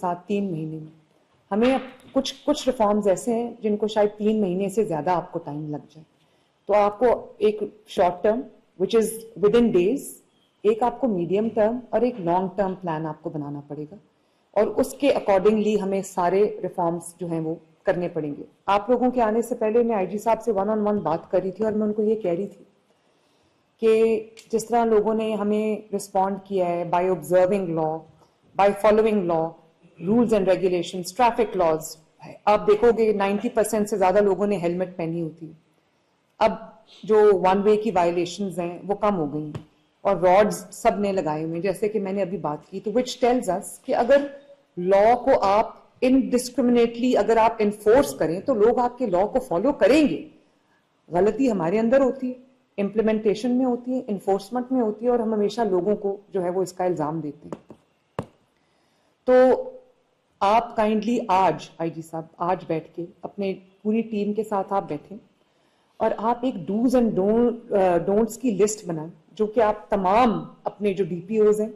ساتھ 3 مہینے میں ہمیں کچھ ریفارمز ایسے ہیں جن کو شاید 3 مہینے سے زیادہ آپ کو ٹائم لگ جائے. تو آپ کو ایک short term which is within days, ایک آپ کو میڈیم ٹرم اور ایک لانگ ٹرم پلان آپ کو بنانا پڑے گا، اور اس کے اکارڈنگلی ہمیں سارے ریفارمز جو ہیں وہ کرنے پڑیں گے. آپ لوگوں کے آنے سے پہلے میں آئی جی صاحب سے 1-on-1 بات کر رہی تھی، اور میں ان کو یہ کہہ رہی تھی کہ جس طرح لوگوں نے ہمیں رسپونڈ کیا ہے by observing law, by following law, rules and regulations, traffic laws, آپ دیکھو گے 90% سے زیادہ لوگوں نے ہیلمٹ پہنی ہوتی ہے. اب جو 1 وے کی وائلیشنز ہیں وہ کم ہو گئی ہیں، اور راڈز سب نے لگائے ہوئے ہیں جیسے کہ میں نے ابھی بات کی. تو وچ ٹیلز اس کہ اگر لا کو آپ انڈسکریمنیٹلی اگر آپ انفورس کریں تو لوگ آپ کے لا کو فالو کریں گے. غلطی ہمارے اندر ہوتی ہے، امپلیمنٹیشن میں ہوتی ہے، انفورسمنٹ میں ہوتی ہے، اور ہم ہمیشہ لوگوں کو جو ہے وہ اس کا الزام دیتے ہیں. تو آپ کائنڈلی آج آئی جی صاحب آج بیٹھ کے اپنے پوری ٹیم کے ساتھ آپ بیٹھیں اور آپ ایک ڈوز اینڈ ڈونٹس کی لسٹ بنائیں، جو کہ آپ تمام اپنے جو ڈی پی اوز ہیں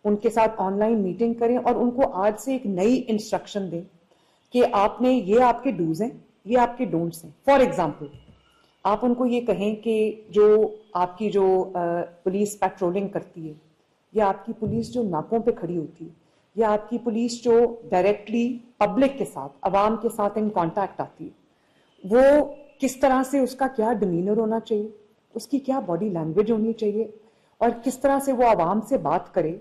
ان کے ساتھ آن لائن میٹنگ کریں اور ان کو آج سے ایک نئی انسٹرکشن دیں کہ آپ نے یہ آپ کے ڈوز ہیں، یہ آپ کے ڈونٹس ہیں. فار ایگزامپل آپ ان کو یہ کہیں کہ جو آپ کی جو پولیس پیٹرولنگ کرتی ہے، یا آپ کی پولیس جو ناکوں پہ کھڑی ہوتی ہے، یا آپ کی پولیس جو ڈائریکٹلی پبلک کے ساتھ، عوام کے ساتھ ان کانٹیکٹ آتی ہے، وہ کس طرح سے اس کا کیا ڈیمینر ہونا چاہیے، اس کی کیا باڈی لینگویج ہونی چاہیے، اور کس طرح سے وہ عوام سے بات کرے.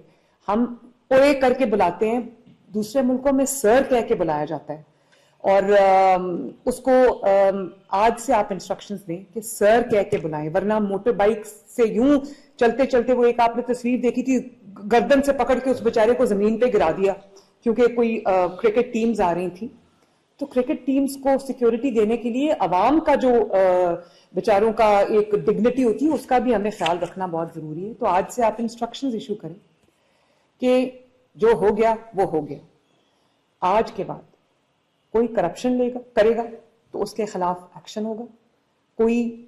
ہم اوئے کر کے بلاتے ہیں، دوسرے ملکوں میں سر کہہ کے بلایا جاتا ہے، اور اس کو آج سے آپ انسٹرکشنز دیں کہ سر کہہ کے بلائیں، ورنہ موٹر بائک سے یوں چلتے چلتے، وہ ایک آپ نے تصویر دیکھی تھی، گردن سے پکڑ کے اس بیچارے کو زمین پہ گرا دیا کیونکہ کوئی کرکٹ ٹیمز آ رہی تھیں. تو کرکٹ ٹیمز کو سیکیورٹی دینے کے لیے عوام کا جو بیچاروں کا ایک ڈگنیٹی ہوتی ہے، اس کا بھی ہمیں خیال رکھنا بہت ضروری ہے. تو آج سے آپ انسٹرکشنز ایشو کریں کہ جو ہو گیا وہ ہو گیا. آج کے بعد کوئی کرپشن کرے گا تو اس کے خلاف ایکشن ہوگا، کوئی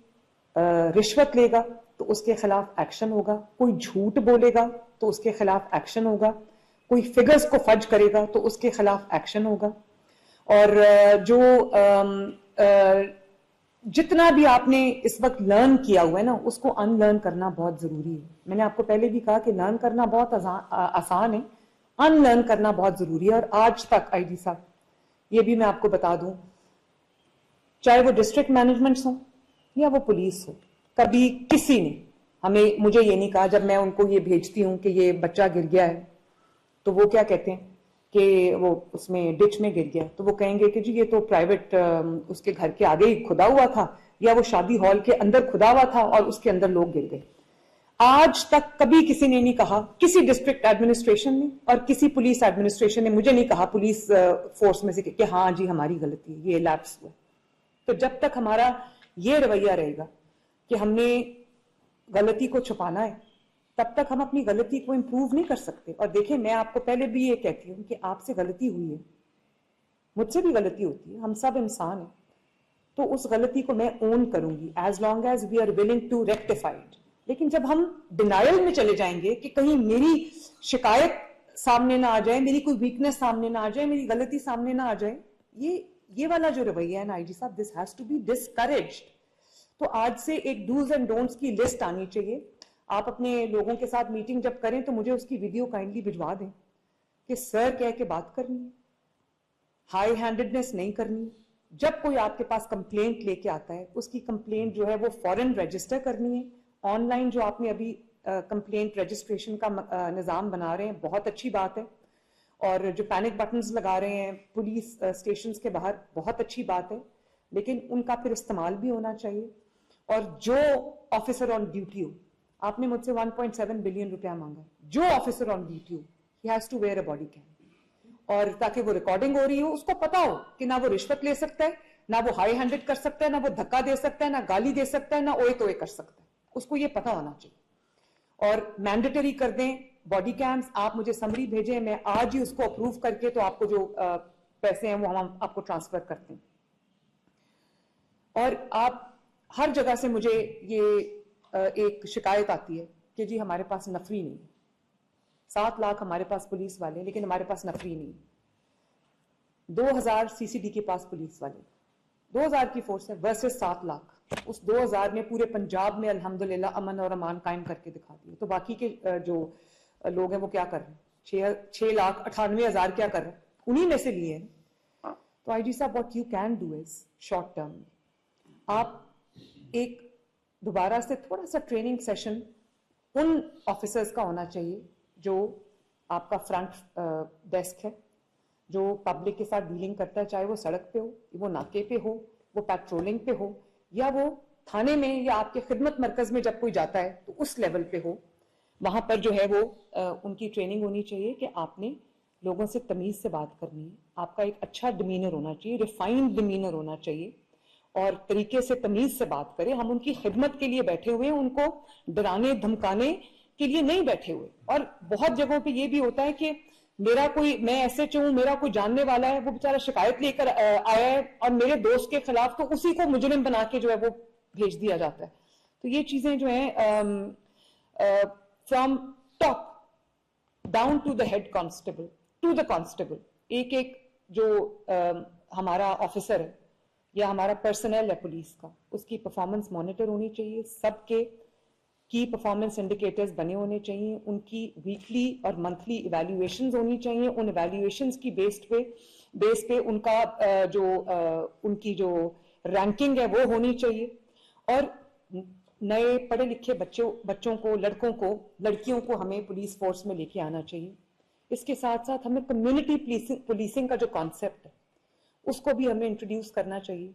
رشوت لے گا تو اس کے خلاف ایکشن ہوگا، کوئی جھوٹ بولے گا تو اس کے خلاف ایکشن ہوگا، کوئی فگرز کو فج کرے گا تو اس کے خلاف ایکشن ہوگا. اور جو جتنا بھی آپ نے اس وقت لرن کیا ہوا ہے نا، اس کو ان لرن کرنا بہت ضروری ہے. میں نے آپ کو پہلے بھی کہا کہ لرن کرنا بہت آسان ہے، ان لرن کرنا بہت ضروری ہے. اور آج تک آئی ڈی صاحب یہ بھی میں آپ کو بتا دوں، چاہے وہ ڈسٹرکٹ مینجمنٹس ہوں یا وہ پولیس ہو، کبھی کسی نے مجھے یہ نہیں کہا جب میں ان کو یہ بھیجتی ہوں کہ یہ بچہ گر گیا ہے تو وہ کیا کہتے ہیں کہ وہ اس میں ڈچ میں گر گیا، تو وہ کہیں گے کہ جی یہ تو پرائیویٹ اس کے گھر کے آگے ہی کھدا ہوا تھا، یا وہ شادی ہال کے اندر کھدا ہوا تھا اور اس کے اندر لوگ گر گئے. آج تک کبھی کسی نے نہیں کہا، کسی ڈسٹرکٹ ایڈمنسٹریشن نے اور کسی پولیس ایڈمنسٹریشن نے مجھے نہیں کہا پولیس فورس میں سے کہ ہاں جی ہماری غلطی ہے، یہ لیپس ہوا. تو جب تک ہمارا یہ رویہ رہے گا کہ ہم نے غلطی کو چھپانا ہے، تب تک ہم اپنی غلطی کو امپروو نہیں کر سکتے. اور دیکھیں میں آپ کو پہلے بھی یہ کہتی ہوں کہ آپ سے غلطی ہوئی ہے، مجھ سے بھی غلطی ہوتی ہے، ہم سب انسان ہیں. تو اس غلطی کو میں اون کروں گی as long as we are willing to rectify it. لیکن جب ہم ڈینائل میں چلے جائیں گے کہ کہیں میری شکایت سامنے نہ آ جائے، میری کوئی ویکنس سامنے نہ آ جائے، میری غلطی سامنے نہ آ جائے، یہ والا جو رویہ ہے نا آئی جی صاحب، this has to be discouraged. تو آج سے ایک ڈوز اینڈ ڈونٹس کی لسٹ آنی چاہیے. آپ اپنے لوگوں کے ساتھ میٹنگ جب کریں تو مجھے اس کی ویڈیو کائنڈلی بھجوا دیں کہ سر کہہ کے بات کرنی ہے، ہائی ہینڈڈنس نہیں کرنی. جب کوئی آپ کے پاس کمپلینٹ لے کے آتا ہے، اس کی کمپلینٹ جو ہے وہ فوراً رجسٹر کرنی ہے. آن لائن جو آپ نے ابھی کمپلینٹ رجسٹریشن کا نظام بنا رہے ہیں، بہت اچھی بات ہے. اور جو پینک بٹنز لگا رہے ہیں پولیس اسٹیشنز کے باہر، بہت اچھی بات ہے. لیکن ان کا پھر استعمال بھی ہونا چاہیے. اور جو آفیسر آن ڈیوٹی ہو، آپ نے مجھ سے 1.7 بلین روپیہ مانگا، جو officer on duty who he has to wear a body cam. اور تاکہ وہ ریکارڈنگ ہو رہی ہو، اس کو پتا ہو کہ نہ وہ رشوت لے سکتا ہے، نہ وہ ہائی ہینڈڈ کر سکتا ہے، نہ وہ دھکا دے سکتا ہے، نہ گالی دے سکتا ہے، نہ اوئے توئے کر سکتا ہے. اس کو یہ پتا ہونا چاہیے. اور مینڈیٹری کر دیں باڈی کیمز. آپ مجھے سمری بھیجیں، میں آج ہی اس کو اپروو کر کے تو آپ کو جو پیسے ہیں وہ ہم آپ کو ٹرانسفر کرتے ہیں. اور آپ ہر جگہ سے مجھے یہ ایک شکایت آتی ہے کہ جی ہمارے پاس نفری نہیں، 7 لاکھ ہمارے پاس پولیس والے، لیکن ہمارے پاس نفری نہیں. 2000 CCD کے پاس پولیس والے, 2000 کی فورس ہے ورسز 7 لاکھ. اس 2000 نے پورے پنجاب میں الحمدللہ امن اور امان قائم کر کے دکھا دیا. تو باقی کے جو لوگ ہیں وہ کیا کر رہے ہیں؟ 6,98,000 کیا کر رہے ہیں؟ انہی میں سے لیے ہیں. تو آئی جی صاحب what you can do is short term, آپ ایک دوبارہ سے تھوڑا سا ٹریننگ سیشن ان آفیسرز کا ہونا چاہیے جو آپ کا فرنٹ ڈیسک ہے, جو پبلک کے ساتھ ڈیلنگ کرتا ہے, چاہے وہ سڑک پہ ہو, وہ ناکے پہ ہو, وہ پیٹرولنگ پہ ہو, یا وہ تھانے میں یا آپ کے خدمت مرکز میں جب کوئی جاتا ہے تو اس لیول پہ ہو. وہاں پر جو ہے وہ ان کی ٹریننگ ہونی چاہیے کہ آپ نے لوگوں سے تمیز سے بات کرنی ہے, آپ کا ایک اچھا ڈیمینر ہونا چاہیے, ریفائنڈ ڈیمینر ہونا چاہیے, اور طریقے سے تمیز سے بات کریں. ہم ان کی خدمت کے لیے بیٹھے ہوئے ہیں, ان کو ڈرانے دھمکانے کے لیے نہیں بیٹھے ہوئے. اور بہت جگہوں پہ یہ بھی ہوتا ہے کہ میرا کوئی, میں ایسے چاہوں, میرا کوئی جاننے والا ہے, وہ بیچارہ شکایت لے کر آیا ہے اور میرے دوست کے خلاف, تو اسی کو مجرم بنا کے جو ہے وہ بھیج دیا جاتا ہے. تو یہ چیزیں جو ہیں from top down to the head constable to the constable, ایک ایک جو ہمارا آفیسر ہے یا ہمارا پرسنل ہے پولیس کا, اس کی پرفارمنس مانیٹر ہونی چاہیے. سب کے کی پرفارمنس انڈیکیٹرز بنے ہونے چاہیے, ان کی ویکلی اور منتھلی ایویلیویشنز ہونی چاہیے. ان ایویلیویشنز کی بیس پہ ان کا جو ان کی جو رینکنگ ہے وہ ہونی چاہیے. اور نئے پڑھے لکھے بچوں کو, لڑکوں کو, لڑکیوں کو ہمیں پولیس فورس میں لے کے آنا چاہیے. اس کے ساتھ ساتھ ہمیں کمیونٹی پولیسنگ کا جو کانسیپٹ ہے اس کو بھی ہمیں انٹروڈیوس کرنا چاہیے.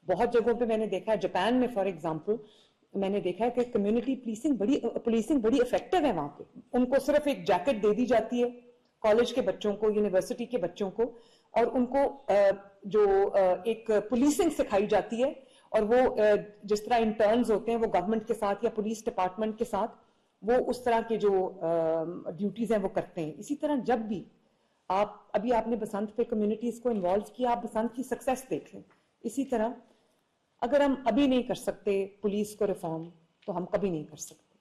بہت جگہوں پہ میں نے دیکھا ہے, جاپان میں فار ایگزامپل میں نے دیکھا ہے کہ کمیونٹی پولیسنگ بڑی افیکٹو ہے وہاں پہ. ان کو صرف ایک جیکٹ دے دی جاتی ہے کالج کے بچوں کو, یونیورسٹی کے بچوں کو, اور ان کو جو ایک پولیسنگ سکھائی جاتی ہے, اور وہ جس طرح انٹرنز ہوتے ہیں وہ گورنمنٹ کے ساتھ یا پولیس ڈپارٹمنٹ کے ساتھ وہ اس طرح کے جو ڈیوٹیز ہیں وہ کرتے ہیں. اسی طرح جب بھی ابھی آپ نے بسنت پہ کمیونٹیز کو انوالو کیا, آپ بسنت کی سکسیس دیکھ لیں. اسی طرح اگر ہم ابھی نہیں کر سکتے پولیس کو ریفارم, تو ہم کبھی نہیں کر سکتے.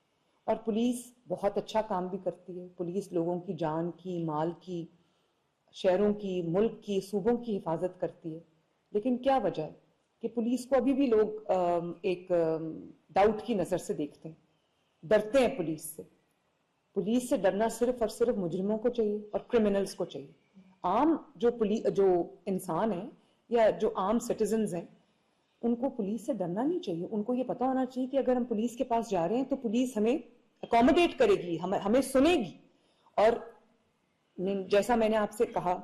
اور پولیس بہت اچھا کام بھی کرتی ہے. پولیس لوگوں کی جان کی, مال کی, شہروں کی, ملک کی, صوبوں کی حفاظت کرتی ہے. لیکن کیا وجہ ہے کہ پولیس کو ابھی بھی لوگ ایک ڈاؤٹ کی نظر سے دیکھتے ہیں, ڈرتے ہیں پولیس سے. پولیس سے ڈرنا صرف اور صرف مجرموں کو چاہیے اور کرمنلز کو چاہیے. عام جو انسان ہیں یا جو عام سٹیزنز ہیں ان کو پولیس سے ڈرنا نہیں چاہیے. ان کو یہ پتا ہونا چاہیے کہ اگر ہم پولیس کے پاس جا رہے ہیں تو پولیس ہمیں اکوموڈیٹ کرے گی, ہمیں سنے گی. اور جیسا میں نے آپ سے کہا,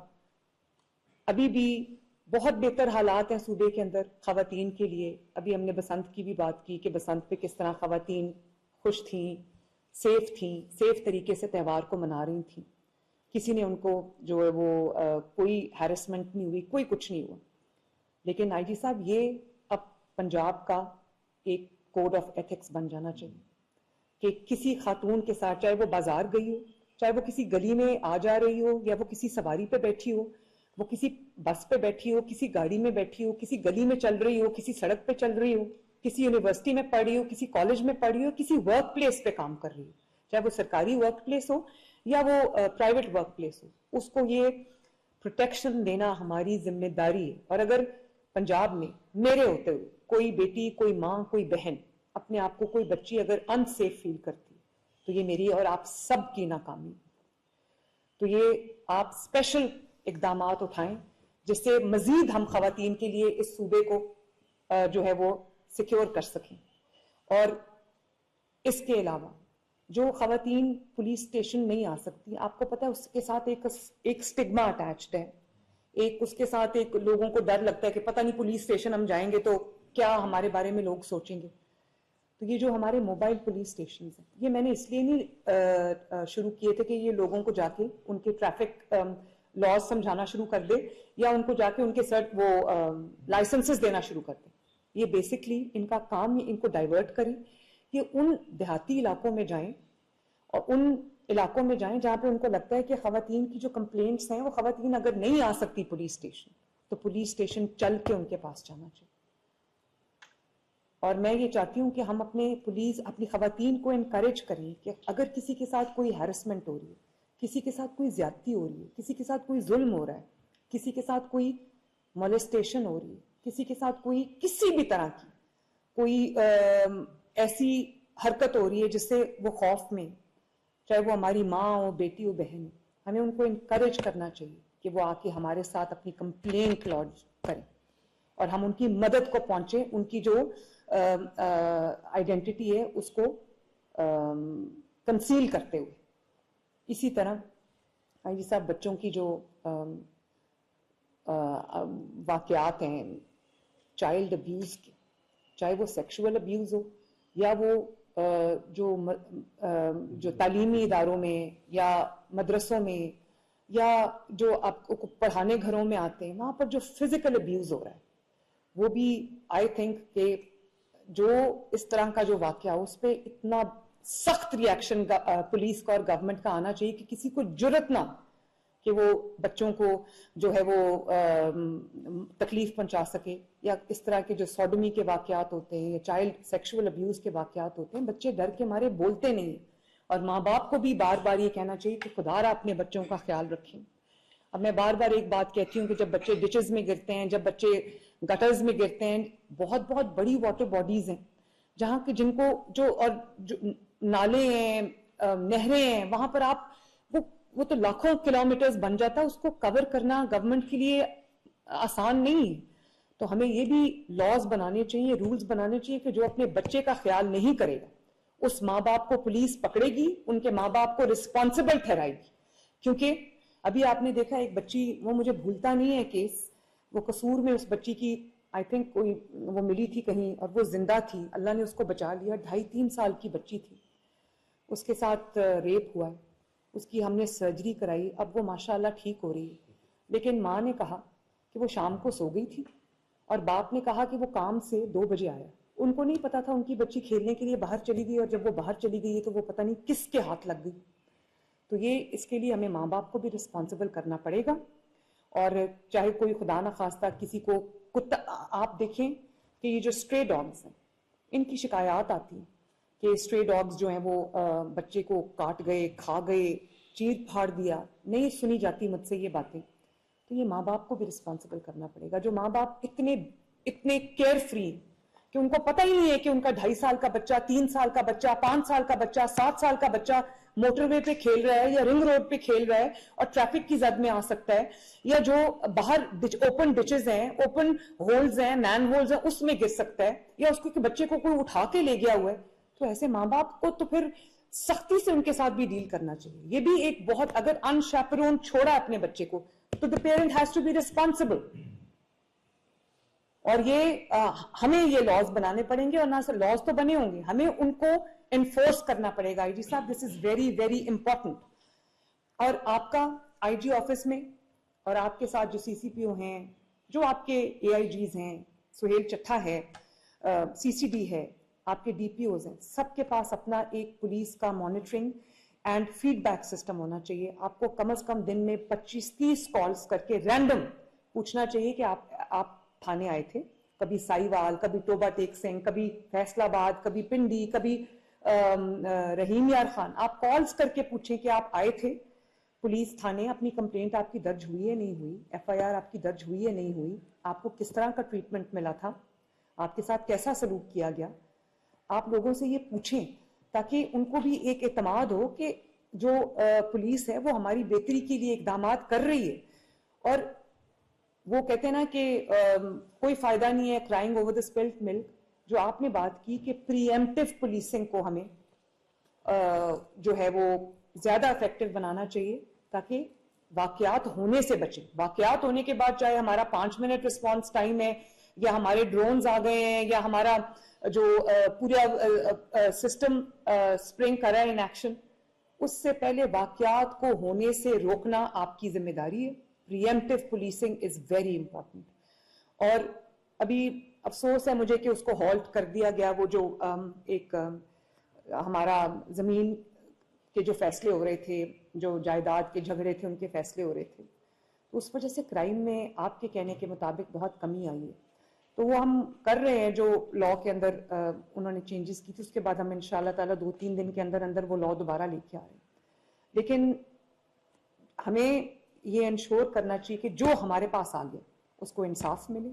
ابھی بھی بہت بہتر حالات ہیں صوبے کے اندر خواتین کے لیے. ابھی ہم نے بسنت کی بھی بات کی کہ بسنت پہ کس طرح خواتین خوش تھیں, سیف طریقے سے تہوار کو منا رہی تھیں. کسی نے ان کو جو ہے وہ کوئی ہیرسمنٹ نہیں ہوئی, کوئی کچھ نہیں ہوا. لیکن آئی جی صاحب یہ اب پنجاب کا ایک کوڈ آف ایتھکس بن جانا چاہیے کہ کسی خاتون کے ساتھ, چاہے وہ بازار گئی ہو, چاہے وہ کسی گلی میں آ جا رہی ہو, یا وہ کسی سواری پہ بیٹھی ہو, وہ کسی بس پہ بیٹھی ہو, کسی گاڑی میں بیٹھی ہو, کسی گلی میں چل رہی ہو, کسی سڑک پہ چل رہی ہو, کسی یونیورسٹی میں پڑھ رہی ہو, کسی کالج میں پڑھ رہی ہو, کسی ورک پلیس پہ کام کر رہی ہو, چاہے وہ سرکاری ورک پلیس ہو یا وہ پرائیویٹ ورک پلیس ہو, اس کو یہ پروٹیکشن دینا ہماری ذمہ داری ہے. اور اگر پنجاب میں میرے ہوتے ہوئے کوئی بیٹی, کوئی ماں, کوئی بہن, اپنے آپ کو کوئی بچی اگر انسیف فیل کرتی تو یہ میری اور آپ سب کی ناکامی. تو یہ آپ اسپیشل اقدامات اٹھائیں جس سے مزید ہم خواتین کے لیے اس صوبے کو جو ہے وہ سیکیور کر سکیں. اور اس کے علاوہ جو خواتین پولیس اسٹیشن نہیں آ سکتی, آپ کو پتا ہے اس کے ساتھ ایک سٹگما اٹیچڈ ہے, ایک اس کے ساتھ ایک لوگوں کو ڈر لگتا ہے کہ پتہ نہیں پولیس اسٹیشن ہم جائیں گے تو کیا ہمارے بارے میں لوگ سوچیں گے. تو یہ جو ہمارے موبائل پولیس اسٹیشنز ہیں, یہ میں نے اس لیے نہیں شروع کیے تھے کہ یہ لوگوں کو جا کے ان کے ٹریفک لاز سمجھانا شروع کر دے یا ان کو جا کے ان کے وہ لائسنسز دینا شروع کر دے. یہ بیسکلی ان کا کام, ان کو ڈائیورٹ کریں کہ ان دیہاتی علاقوں میں جائیں اور ان علاقوں میں جائیں جہاں پہ ان کو لگتا ہے کہ خواتین کی جو کمپلینٹس ہیں وہ خواتین اگر نہیں آ سکتی پولیس اسٹیشن تو پولیس اسٹیشن چل کے ان کے پاس جانا چاہیے. اور میں یہ چاہتی ہوں کہ ہم اپنی خواتین کو انکریج کریں کہ اگر کسی کے ساتھ کوئی ہیرسمنٹ ہو رہی ہے, کسی کے ساتھ کوئی زیادتی ہو رہی ہے, کسی کے ساتھ کوئی ظلم ہو رہا ہے, کسی کے ساتھ کوئی مولسٹیشن ہو رہی ہے, کسی کے ساتھ کوئی کسی بھی طرح کی کوئی ایسی حرکت ہو رہی ہے جس سے وہ خوف میں, چاہے وہ ہماری ماں ہو, بیٹی ہو, بہن ہو, ہمیں ان کو انکریج کرنا چاہیے کہ وہ آ کے ہمارے ساتھ اپنی کمپلینٹ لانچ کریں اور ہم ان کی مدد کو پہنچے, ان کی جو آئیڈینٹی ہے اس کو کنسیل کرتے ہوئے. اسی طرح آئی صاحب بچوں کی جو واقعات ہیں چائلڈ ابیوز کے, چاہے وہ سیکشول ابیوز ہو یا وہ جو تعلیمی اداروں میں یا مدرسوں میں یا جو آپ کو پڑھانے گھروں میں آتے ہیں, وہاں پر جو فزیکل ابیوز ہو رہا ہے, وہ بھی آئی تھنک کہ جو اس طرح کا جو واقعہ اس پہ اتنا سخت ریئیکشن پولیس کا اور گورنمنٹ کا آنا چاہیے کہ کسی کو جرت نہ کہ وہ بچوں کو جو ہے وہ تکلیف پہنچا سکے, یا اس طرح کے جو سوڈومی کے واقعات ہوتے ہیں یا چائلڈ سیکشول ابیوز کے واقعات ہوتے ہیں, بچے ڈر کے مارے بولتے نہیں, اور ماں باپ کو بھی بار بار یہ کہنا چاہیے کہ خدا را اپنے بچوں کا خیال رکھیں. اب میں بار بار ایک بات کہتی ہوں کہ جب بچے ڈچز میں گرتے ہیں, جب بچے گٹرز میں گرتے ہیں, بہت بہت بڑی واٹر باڈیز ہیں جہاں کہ جن کو جو نالے ہیں, نہریں ہیں, وہاں پر آپ وہ تو لاکھوں کلومیٹرز بن جاتا ہے, اس کو کور کرنا گورنمنٹ کے لیے آسان نہیں ہے. تو ہمیں یہ بھی لاز بنانے چاہیے, رولز بنانے چاہیے کہ جو اپنے بچے کا خیال نہیں کرے گا اس ماں باپ کو پولیس پکڑے گی, ان کے ماں باپ کو رسپانسبل ٹھہرائے گی. کیونکہ ابھی آپ نے دیکھا ایک بچی, وہ مجھے بھولتا نہیں ہے کیس, وہ قصور میں اس بچی کی آئی تھنک کوئی وہ ملی تھی کہیں اور وہ زندہ تھی, اللہ نے اس کو بچا لیا, 2.5-3 سال کی بچی تھی, اس کے ساتھ ریپ ہوا ہے, اس کی ہم نے سرجری کرائی, اب وہ ماشاءاللہ ٹھیک ہو رہی ہے. لیکن ماں نے کہا کہ وہ شام کو سو گئی تھی اور باپ نے کہا کہ وہ کام سے 2 بجے آیا. ان کو نہیں پتا تھا ان کی بچی کھیلنے کے لیے باہر چلی گئی, اور جب وہ باہر چلی گئی تو وہ پتہ نہیں کس کے ہاتھ لگ گئی. تو یہ اس کے لیے ہمیں ماں باپ کو بھی رسپانسبل کرنا پڑے گا. اور چاہے کوئی خدا نخواستہ کسی کو کتا, آپ دیکھیں کہ یہ جو اسٹرے ڈاگز ہیں ان کی شکایات آتی ہیں کہ اسٹرے ڈاگز جو ہیں وہ بچے کو کاٹ گئے, کھا گئے, چیر پھاڑ دیا. نہیں سنی جاتی مجھ سے یہ باتیں, تو یہ ماں باپ کو بھی رسپانسبل کرنا پڑے گا. جو ماں باپ اتنے کیئر فری کہ ان کو پتہ ہی نہیں ہے کہ ان کا 2.5 سال کا بچہ, 3 سال کا بچہ, 5 سال کا بچہ, 7 سال کا بچہ موٹر وے پہ کھیل رہا ہے یا رنگ روڈ پہ کھیل رہا ہے اور ٹریفک کی زد میں آ سکتا ہے, یا جو باہر اوپن ڈچز ہیں, اوپن ہولز ہیں, مین ہولز ہیں, اس میں گر سکتا ہے, یا اس کو بچے کو کوئی اٹھا کے لے گیا ہوا ہے. تو ایسے ماں باپ کو تو پھر سختی سے ان کے ساتھ بھی ڈیل کرنا چاہیے. یہ بھی ایک بہت, اگر انشیپرون چھوڑا اپنے بچے کو تو the parent has to be responsible. اور یہ ہمیں یہ لاز بنانے پڑیں گے, اور نہ صرف لاز تو بنے ہوں گے, ہمیں ان کو انفورس کرنا پڑے گا. آئی جی صاحب دس از ویری ویری امپورٹنٹ. اور آپ کا آئی جی آفس میں اور آپ کے ساتھ جو سی سی پی او ہیں, جو آپ کے اے آئی جیز ہیں, سہیل چٹھا ہے, سی سی ڈی ہے, آپ کے ڈی پی اوز ہیں, سب کے پاس اپنا ایک پولیس کا monitoring and feedback system ہونا چاہیے. آپ کو کم از کم دن میں 25-30 کالز کر کے رینڈم پوچھنا چاہیے کہ آپ تھانے آئے تھے, کبھی سائیوال, کبھی ٹوبا ٹیک سنگھ, کبھی فیصل آباد, کبھی پنڈی, کبھی رحیم یار خان. آپ کالز کر کے پوچھیں کہ آپ آئے تھے پولیس تھانے, اپنی کمپلینٹ آپ کی درج ہوئی ہے نہیں ہوئی, ایف آئی آر آپ کی درج ہوئی ہے نہیں ہوئی, آپ کو کس طرح کا ٹریٹمنٹ ملا تھا, آپ کے ساتھ کیسا سلوک کیا گیا. آپ لوگوں سے یہ پوچھیں تاکہ ان کو بھی ایک اعتماد ہو کہ جو پولیس ہے وہ ہماری بہتری کے لیے اقدامات کر رہی ہے. اور وہ کہتے ہیں نا کہ کوئی فائدہ نہیں ہے کرائنگ اوور دا اسپلٹ ملک. جو آپ نے بات کی کہ پری ایمپٹیو پولیسنگ کو ہمیں جو ہے وہ زیادہ افیکٹو بنانا چاہیے تاکہ واقعات ہونے سے بچیں. واقعات ہونے کے بعد چاہے ہمارا 5 منٹ رسپانس ٹائم ہے, یا ہمارے ڈرونز آ گئے ہیں, یا ہمارا جو پورا سسٹم اسپرنگ کر رہا ہے ان ایکشن, اس سے پہلے واقعات کو ہونے سے روکنا آپ کی ذمہ داری ہے. Pre-emptive policing is very important. اور ابھی افسوس ہے مجھے کہ اس کو ہالٹ کر دیا گیا, وہ جو ایک ہمارا زمین کے جو فیصلے ہو رہے تھے, جو جائیداد کے جھگڑے تھے ان کے فیصلے ہو رہے تھے, اس وجہ سے کرائم میں آپ کے کہنے کے مطابق بہت کمی آئی ہے. تو وہ ہم کر رہے ہیں جو لا کے اندر انہوں نے چینجز کی تھی, اس کے بعد ہم انشاءاللہ تعالیٰ 2-3 دن کے اندر اندر وہ لا دوبارہ لے کے آ رہے ہیں. لیکن ہمیں یہ انشور کرنا چاہیے کہ جو ہمارے پاس آ گیا اس کو انصاف ملے,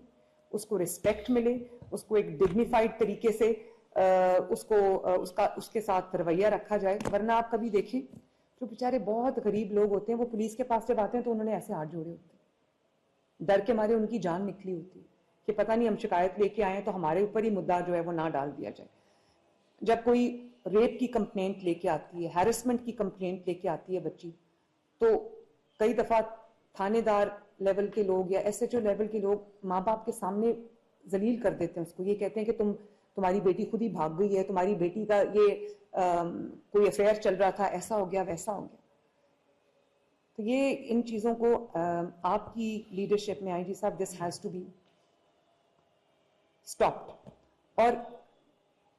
اس کو رسپیکٹ ملے, اس کو ایک ڈگنیفائڈ طریقے سے اس کے ساتھ رویہ رکھا جائے. ورنہ آپ کبھی دیکھیں جو بیچارے بہت غریب لوگ ہوتے ہیں وہ پولیس کے پاس جب آتے ہیں تو انہوں نے ایسے ہاتھ جوڑے ہوتے ہیں, ڈر کے مارے ان کی جان نکلی ہوتی ہے کہ پتہ نہیں ہم شکایت لے کے آئے تو ہمارے اوپر ہی مدعا جو ہے وہ نہ ڈال دیا جائے. جب کوئی ریپ کی کمپلینٹ لے کے آتی ہے, ہیرسمنٹ کی کمپلینٹ لے کے آتی ہے بچی, تو کئی دفعہ تھانے دار لیول کے لوگ یا ایس ایچ او لیول کے لوگ ماں باپ کے سامنے ذلیل کر دیتے ہیں اس کو. یہ کہتے ہیں کہ تمہاری بیٹی خود ہی بھاگ گئی ہے, تمہاری بیٹی کا یہ کوئی افیئر چل رہا تھا, ایسا ہو گیا ویسا ہو گیا. تو یہ ان چیزوں کو آپ کی لیڈرشپ میں آئی جی صاحب this has to be stopped. اور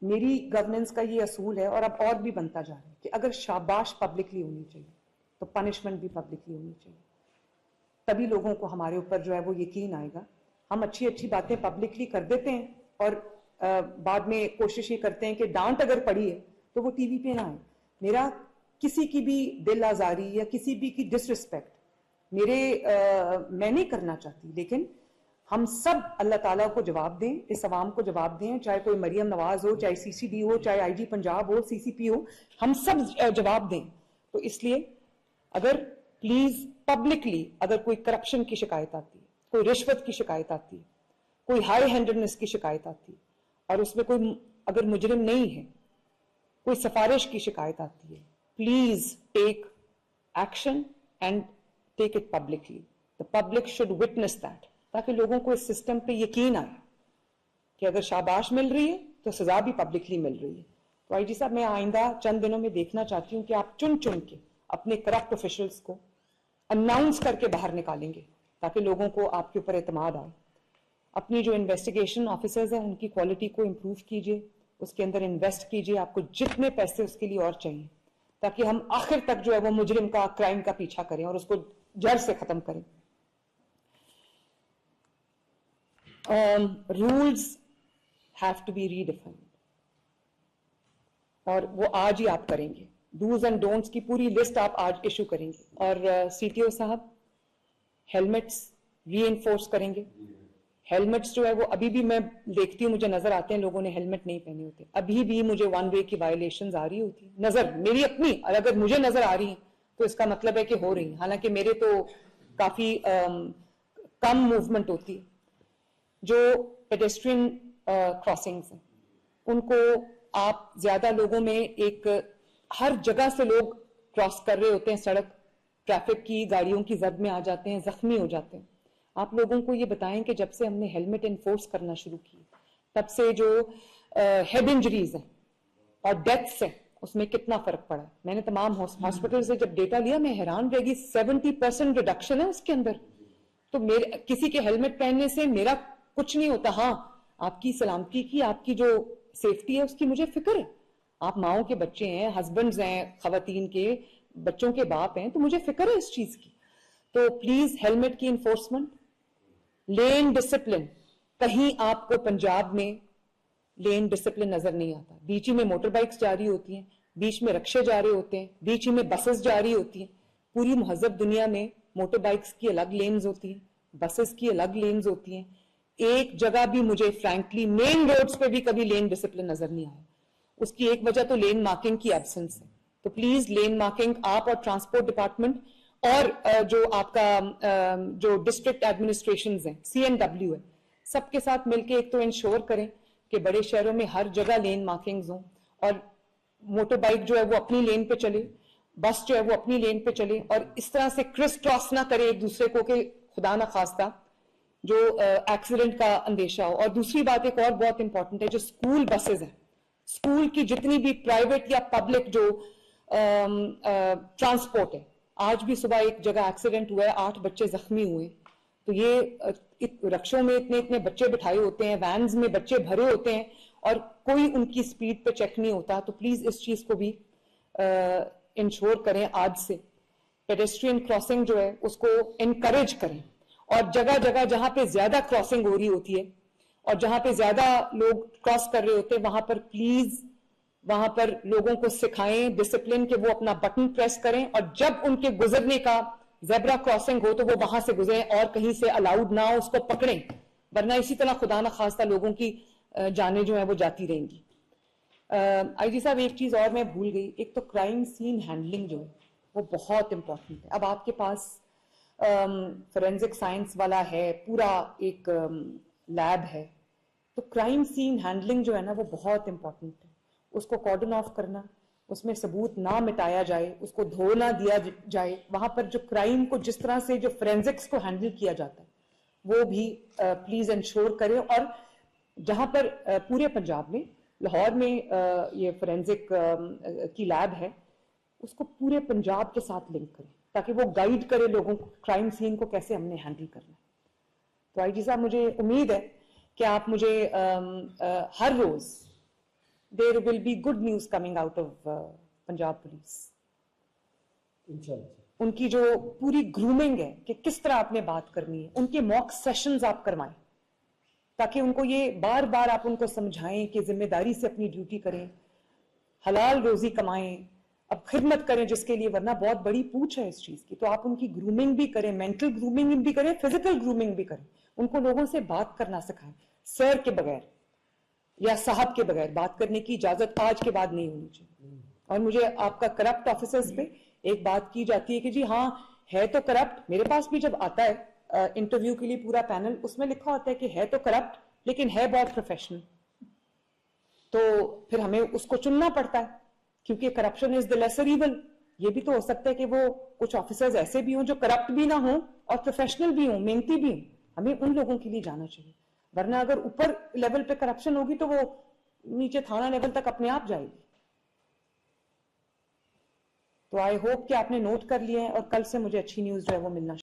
میری گورننس کا یہ اصول ہے اور اب اور بھی بنتا جا رہا ہے کہ اگر شاباش پبلکلی ہونی چاہیے تو پنشمنٹ بھی پبلکلی ہونی چاہیے. تبھی لوگوں کو ہمارے اوپر جو ہے وہ یقین آئے گا. ہم اچھی اچھی باتیں پبلکلی کر دیتے ہیں اور بعد میں کوشش یہ کرتے ہیں کہ ڈانٹ اگر پڑی ہے تو وہ ٹی وی پہ نہ آئے. میرا کسی کی بھی دل آزاری یا کسی بھی کی ڈس رسپیکٹ میں نہیں کرنا چاہتی, لیکن ہم سب اللہ تعالیٰ کو جواب دیں, اس عوام کو جواب دیں, چاہے کوئی مریم نواز ہو, چاہے سی سی ڈی ہو, چاہے آئی جی پنجاب ہو, سی سی پی ہو, ہم سب جواب دیں. تو اس لیے اگر پلیز پبلکلی اگر کوئی کرپشن کی شکایت آتی ہے, کوئی رشوت کی شکایت آتی ہے, کوئی ہائی ہینڈڈنس کی شکایت آتی ہے اور اس میں کوئی اگر مجرم نہیں ہے, کوئی سفارش کی شکایت آتی ہے, please take action and take it publicly. The public should witness that, تاکہ لوگوں کو اس سسٹم پہ یقین آئے کہ اگر شاباش مل رہی ہے تو سزا بھی پبلکلی مل رہی ہے. تو آئی جی صاحب میں آئندہ چند دنوں میں دیکھنا چاہتی ہوں کہ آپ چن چن کے اپنے کرپٹ آفیشلز کو اناؤنس کر کے باہر نکالیں گے تاکہ لوگوں کو آپ کے اوپر اعتماد آئے. اپنی جو انویسٹیگیشن آفیسرز ہیں ان کی کوالٹی کو امپروو کیجیے, اس کے اندر انویسٹ کیجیے. آپ کو جتنے پیسے اس کے لیے اور چاہیے تاکہ ہم آخر تک جو ہے وہ مجرم کا, کرائم کا پیچھا کریں اور اس کو جڑ سے ختم کریں. Rules have to be redefined اور وہ آج ہی آپ کریں گے. ڈوز اینڈ ڈونٹس کی پوری لسٹ آپ آج ایشو کریں گے. اور سی ٹی او صاحب ہیلمٹس ری انفورس کریں گے. ہیلمٹس جو ہے وہ ابھی بھی میں دیکھتی ہوں, مجھے نظر آتے ہیں لوگوں نے ہیلمٹ نہیں پہنے ہوتے, ابھی بھی مجھے ون وے کی وائلیشنز آ رہی ہوتی ہیں نظر میری اپنی, اور اگر مجھے نظر آ رہی ہیں تو اس کا مطلب ہے کہ ہو رہی ہیں, حالانکہ میرے تو کافی کم موومنٹ ہوتی ہے. جو پیڈسٹرین کراسنگز ہیں ان کو آپ زیادہ لوگوں میں ایک ہر جگہ سے لوگ کراس کر رہے ہوتے ہیں سڑک, ٹریفک کی گاڑیوں کی زد میں آ جاتے ہیں, زخمی ہو جاتے ہیں. آپ لوگوں کو یہ بتائیں کہ جب سے ہم نے ہیلمٹ انفورس کرنا شروع کی تب سے جو ہیڈ انجریز ہیں اور ڈیتھس ہیں اس میں کتنا فرق پڑا ہے. میں نے تمام ہاسپٹل سے جب ڈیٹا لیا میں حیران رہ گئی, 70% ریڈکشن ہے اس کے اندر. تو کسی کے ہیلمٹ پہننے سے میرا کچھ نہیں ہوتا. ہاں آپ کی سلامتی کی, آپ کی جو سیفٹی ہے اس کی مجھے فکر ہے. آپ ماؤں کے بچے ہیں, ہسبینڈز ہیں, خواتین کے بچوں کے باپ ہیں, تو مجھے فکر ہے اس چیز کی. تو پلیز ہیلمٹ کی انفورسمنٹ, لین ڈسپلن. کہیں آپ کو پنجاب میں لین ڈسپلن نظر نہیں آتا. بیچ ہی میں موٹر بائکس جاری ہوتی ہیں, بیچ میں رکشے جا رہے ہوتے ہیں, بیچ ہی میں بسز جاری ہوتی ہیں. پوری مہذب دنیا میں موٹر بائکس کی الگ لینز ہوتی ہیں, بسز کی الگ لینز ہوتی ہیں. ایک جگہ بھی مجھے فرینکلی مین روڈز پہ بھی کبھی لین ڈسپلن نظر نہیں آیا. اس کی ایک وجہ تو لین مارکنگ کی ایبسنس ہے. تو پلیز لین مارکنگ آپ اور ٹرانسپورٹ ڈپارٹمنٹ اور جو آپ کا جو ڈسٹرکٹ ایڈمنسٹریشنز ہیں, سی این ڈبلیو ہے, سب کے ساتھ مل کے ایک تو انشور کریں کہ بڑے شہروں میں ہر جگہ لین مارکنگز ہوں, اور موٹر بائک جو ہے وہ اپنی لین پہ چلے, بس جو ہے وہ اپنی لین پہ چلے, اور اس طرح سے کرس کراس نہ کرے ایک دوسرے کو کہ خدا نہ خواستہ جو ایکسیڈنٹ کا اندیشہ ہو. اور دوسری بات ایک اور بہت امپورٹنٹ ہے, جو اسکول بسز ہیں, اسکول کی جتنی بھی پرائیویٹ یا پبلک جو ٹرانسپورٹ ہے, آج بھی صبح ایک جگہ ایکسیڈنٹ ہوا ہے, 8 بچے زخمی ہوئے. تو یہ رکشوں میں اتنے بچے بٹھائے ہوتے ہیں, وینز میں بچے بھرے ہوتے ہیں, اور کوئی ان کی سپیڈ پہ چیک نہیں ہوتا. تو پلیز اس چیز کو بھی انشور کریں آج سے. پیڈسٹرین کراسنگ جو ہے اس کو انکریج کریں, اور جگہ جگہ جہاں پہ زیادہ کراسنگ ہو رہی ہوتی ہے اور جہاں پہ زیادہ لوگ کراس کر رہے ہوتے ہیں وہاں پر پلیز وہاں پر لوگوں کو سکھائیں ڈسپلن کہ وہ اپنا بٹن پریس کریں, اور جب ان کے گزرنے کا زیبرا کراسنگ ہو تو وہ وہاں سے گزریں اور کہیں سے الاؤڈ نہ ہو اس کو پکڑیں, ورنہ اسی طرح خدا نخواستہ لوگوں کی جانیں جو ہیں وہ جاتی رہیں گی. آئی جی صاحب ایک چیز اور میں بھول گئی, ایک تو کرائم سین ہینڈلنگ جو ہے وہ بہت امپورٹنٹ ہے. اب آپ کے پاس فورینزک سائنس والا ہے, پورا ایک لیب ہے, تو کرائم سین ہینڈلنگ جو ہے نا وہ بہت امپورٹنٹ ہے. اس کو کارڈن آف کرنا, اس میں ثبوت نہ مٹایا جائے, اس کو دھو نہ دیا جائے, وہاں پر جو کرائم کو جس طرح سے جو فورینزکس کو ہینڈل کیا جاتا ہے وہ بھی پلیز انشور کرے. اور جہاں پر پورے پنجاب میں, لاہور میں یہ فورینزک کی لیب ہے, اس کو پورے پنجاب کے ساتھ لنک کریں تاکہ وہ گائیڈ کرے لوگوں کو کرائم سین کو کیسے ہم نے ہینڈل کرنا ہے. تو آئی جی صاحب مجھے امید ہے کہ آپ مجھے ہر روز there will be good news coming out of Punjab police. ان کی جو پوری گرومنگ ہے کہ کس طرح آپ نے بات کرنی ہے, ان کے موک سیشنز آپ کروائیں تاکہ ان کو یہ بار بار آپ ان کو سمجھائیں کہ ذمہ داری سے اپنی ڈیوٹی کریں, حلال روزی کمائیں, اب خدمت کریں جس کے لیے, ورنہ بہت بڑی پوچھ ہے اس چیز کی. تو آپ ان کی گرومنگ بھی کریں, مینٹل گرومنگ بھی کریں, فزیکل گرومنگ بھی کریں, ان کو لوگوں سے بات کرنا سکھائیں, سر کے بغیر یا صاحب کے بغیر بات کرنے کی اجازت آج کے بعد نہیں ہونی چاہیے. اور مجھے آپ کا کرپٹ آفیسرز پہ ایک بات کی جاتی ہے کہ جی ہاں ہے تو کرپٹ, میرے پاس بھی جب آتا ہے انٹرویو کے لیے پورا پینل, اس میں لکھا ہوتا ہے کہ ہے تو کرپٹ لیکن ہے بہت پروفیشنل. تو پھر ہمیں اس کو چننا پڑتا ہے کیونکہ corruption is the lesser evil. یہ بھی تو ہو سکتا ہے کہ وہ کچھ آفیسرز ایسے بھی ہوں جو کرپٹ بھی نہ ہوں اور پروفیشنل بھی ہوں, محنتی بھی ہوں. ہمیں ان لوگوں کے لیے جانا چاہیے, ورنہ اگر اوپر لیول پہ کرپشن ہوگی تو وہ نیچے تھانہ لیول تک اپنے آپ جائے گی. تو آئی ہوپ کہ آپ نے نوٹ کر لیا ہے اور کل سے مجھے اچھی نیوز جو ہے وہ ملنا